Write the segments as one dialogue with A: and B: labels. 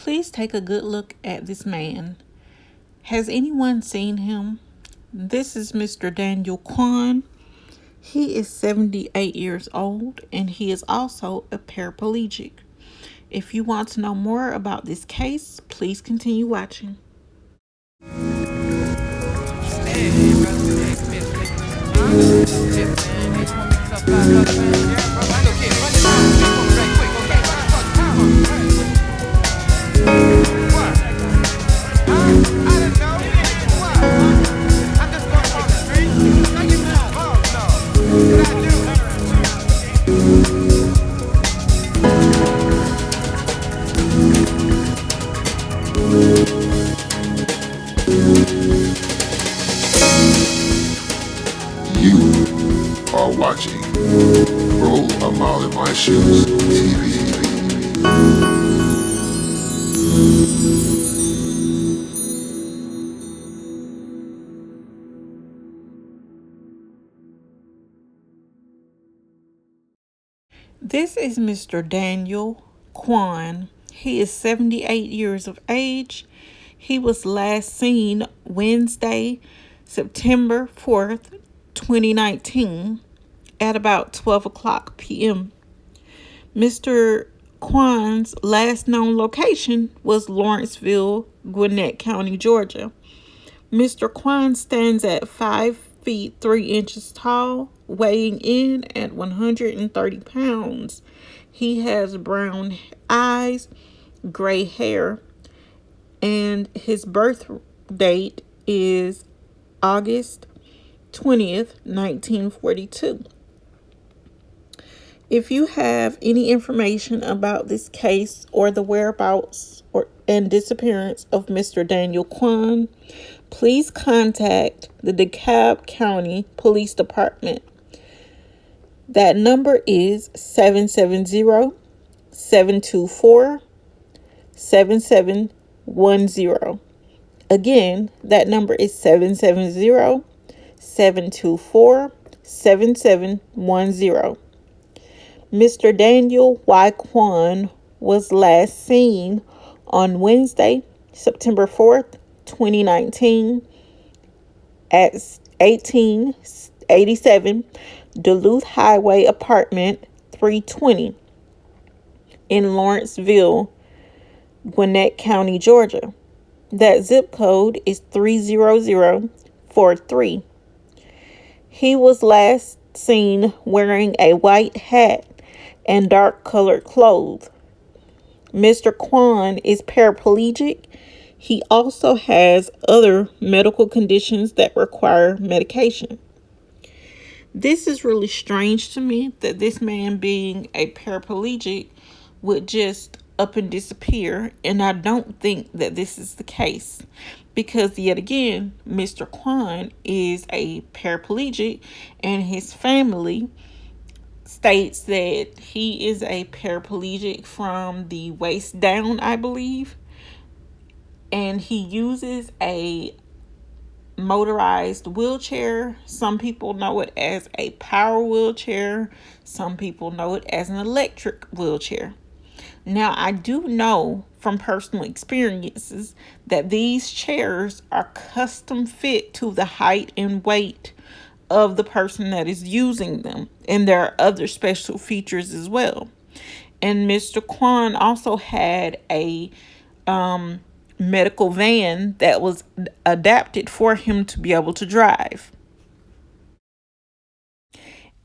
A: Please take a good look at this man. Has anyone seen him? This is Mr. Daniel Kwon. He is 78 years old and he is also a paraplegic. If you want to know more about this case, please continue watching.
B: You are watching Roll a Mile in My Shoes TV.
A: This is Mr. Daniel Kwon. He is 78 years of age. He was last seen Wednesday, September 4th, 2019 at about 12 o'clock p.m. Mr. Kwon's last known location was Lawrenceville, Gwinnett County, Georgia. Mr. Kwon stands at 5 feet 3 inches tall, weighing in at 130 pounds. He has brown eyes, gray hair, and his birth date is August 20th, 1942. If you have any information about this case or the whereabouts and disappearance of Mr. Daniel Kwon, please contact the DeKalb County Police Department. That number is 770-724-7710. Again, that number is 770-724-7710. Mr. Daniel Y. Kwon was last seen on Wednesday, September 4th, 2019 at 1887 Duluth Highway Apartment 320 in Lawrenceville, Gwinnett County, Georgia. That zip code is 30043. He was last seen wearing a white hat and dark colored clothes. Mr. Kwon is paraplegic. He also has other medical conditions that require medication. This is really strange to me that this man, being a paraplegic, would just up and disappear, and I don't think that this is the case because, yet again, Mr. Kwon is a paraplegic and his family states that he is a paraplegic from the waist down, I believe, and he uses a motorized wheelchair. Some people know it as a power wheelchair. Some people know it as an electric wheelchair. Now, I do know from personal experiences that these chairs are custom fit to the height and weight of the person that is using them. And there are other special features as well. And Mr. Kwon also had a medical van that was adapted for him to be able to drive.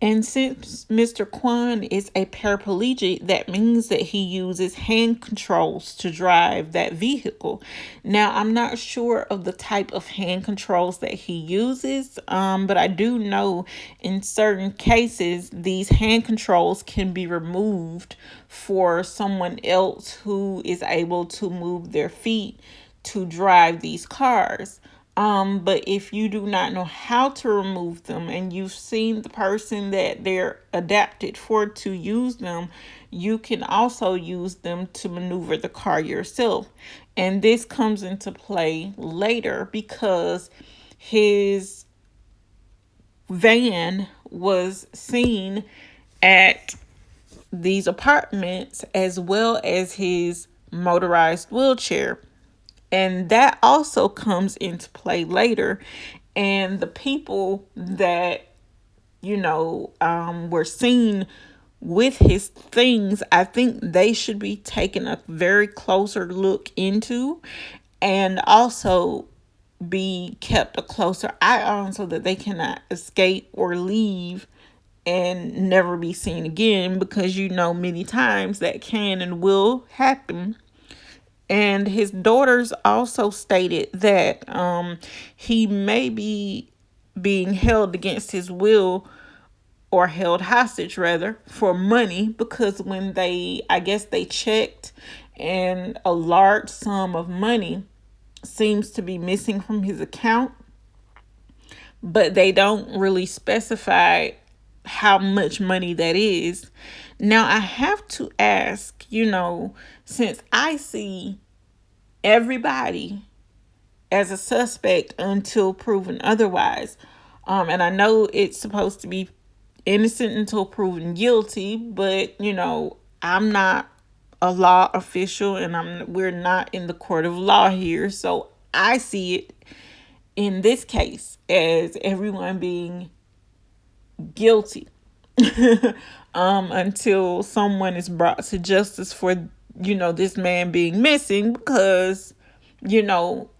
A: And since Mr. Kwon is a paraplegic, that means that he uses hand controls to drive that vehicle. Now, I'm not sure of the type of hand controls that he uses, but I do know in certain cases, these hand controls can be removed for someone else who is able to move their feet to drive these cars. But if you do not know how to remove them and you've seen the person that they're adapted for to use them, you can also use them to maneuver the car yourself. And this comes into play later because his van was seen at these apartments as well as his motorized wheelchair. And that also comes into play later. And the people that, were seen with his things, I think they should be taking a very closer look into, and also be kept a closer eye on so that they cannot escape or leave and never be seen again, because many times that can and will happen. And his daughters also stated that he may be being held against his will, or held hostage rather, for money, because when I guess they checked, and a large sum of money seems to be missing from his account, but they don't really specify how much money that is. Now, I have to ask, since I see everybody as a suspect until proven otherwise, and I know it's supposed to be innocent until proven guilty, but I'm not a law official, and we're not in the court of law here, so I see it in this case as everyone being guilty until someone is brought to justice for this man being missing, because you know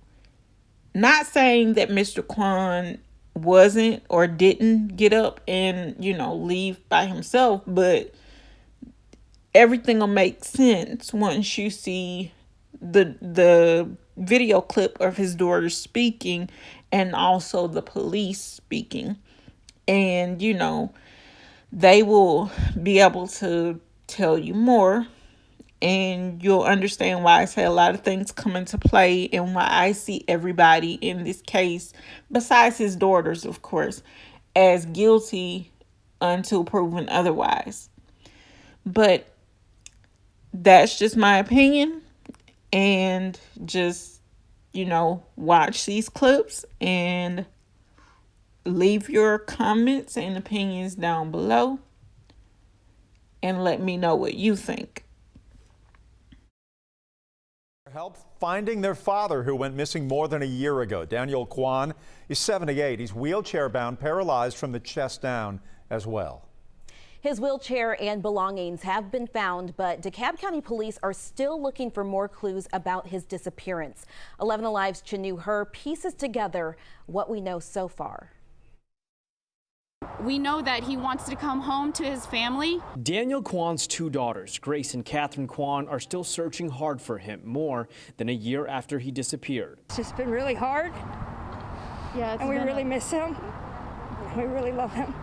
A: not saying that Mr. Kwon wasn't or didn't get up and leave by himself, but everything will make sense once you see the video clip of his daughter speaking, and also the police speaking. And they will be able to tell you more, and you'll understand why I say a lot of things come into play, and why I see everybody in this case, besides his daughters, of course, as guilty until proven otherwise. But that's just my opinion, and just, watch these clips and leave your comments and opinions down below, and let me know what you think.
C: Help finding their father, who went missing more than a year ago. Daniel Kwon is 78. He's wheelchair bound, paralyzed from the chest down as well.
D: His wheelchair and belongings have been found, but DeKalb County police are still looking for more clues about his disappearance. 11 Alive's Chanu Her pieces together what we know so far.
E: We know that he wants to come home to his family.
F: Daniel Kwon's two daughters, Grace and Catherine Kwon, are still searching hard for him, more than a year after he disappeared.
G: It's just been really hard.
E: Yeah,
G: and we really miss him. We really love him.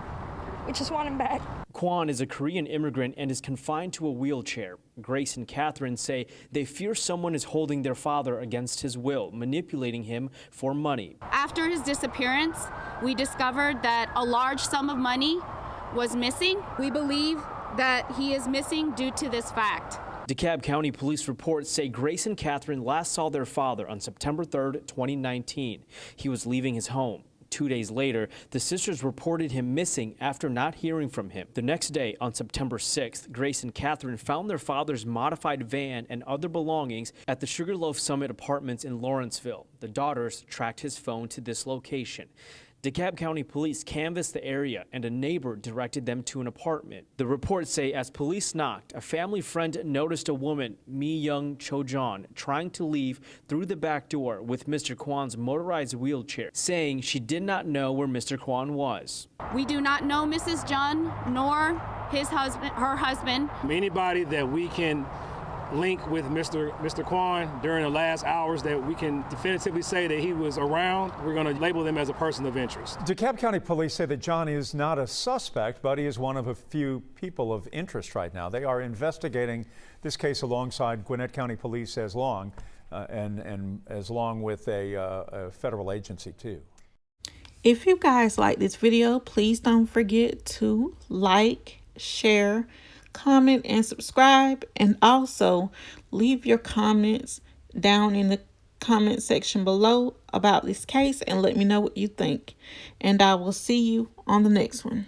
G: We just want him back.
F: Kwon is a Korean immigrant and is confined to a wheelchair. Grace and Catherine say they fear someone is holding their father against his will, manipulating him for money.
E: After his disappearance, we discovered that a large sum of money was missing. We believe that he is missing due to this fact.
F: DeKalb County police reports say Grace and Catherine last saw their father on September 3rd, 2019. He was leaving his home. 2 days later, the sisters reported him missing after not hearing from him. The next day, on September 6th, Grace and Catherine found their father's modified van and other belongings at the Sugarloaf Summit Apartments in Lawrenceville. The daughters tracked his phone to this location. DeKalb County police canvassed the area, and a neighbor directed them to an apartment. The reports say as police knocked, a family friend noticed a woman, Mi Young Chojon, trying to leave through the back door with Mr. Kwon's motorized wheelchair, saying she did not know where Mr. Kwon was.
E: We do not know Mrs. Jun nor her husband.
H: Anybody that we can link with Mr. Kwon during the last hours that we can definitively say that he was around, we're going to label them as a person of interest.
C: DeKalb County police say that John is not a suspect, but he is one of a few people of interest right now. They are investigating this case alongside Gwinnett County Police as long, and as long with a federal agency too.
A: If you guys like this video, please don't forget to like, share, comment, and subscribe, and also leave your comments down in the comment section below about this case, and let me know what you think, and I will see you on the next one.